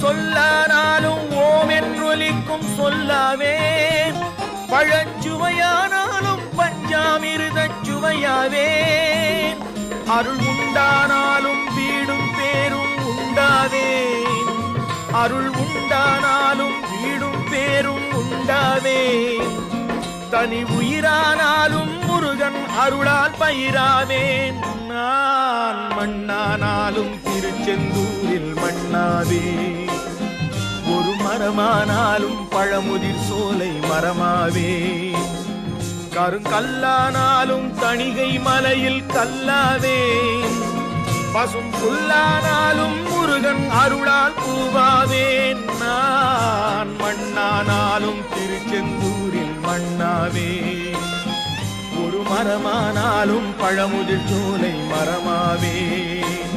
சொல்லானாலும் ஓம் என்றொலிக்கும் சொல்லாவேன். பழச்சுவையானாலும் பஞ்சாமிருதச் சுவையாவேன். அருள் உண்டானாலும் வீடும் பேரும் உண்டாவேன். அருள் உண்டானாலும் வீடும் பேரும் உண்டாவேன். தனி உயிரானாலும் முருகன் அருளால் பயிராவேன். நான் மண்ணானாலும் திருச்செந்தூரில் மண்ணாவேன். ஒரு மரமானாலும் பழமுதிர் சோலை மரமாவேன். கருங்கல்லானாலும் தணிகை மலையில் கல்லாவேன். பசும் புல்லானாலும் முருகன் அருளால் பூவாவேன். நான் மண்ணானாலும் திருச்செந்தூரில் மண்ணாவேன். ஒரு மரமானாலும் பழமுதிர் சோலை மரமாவேன்.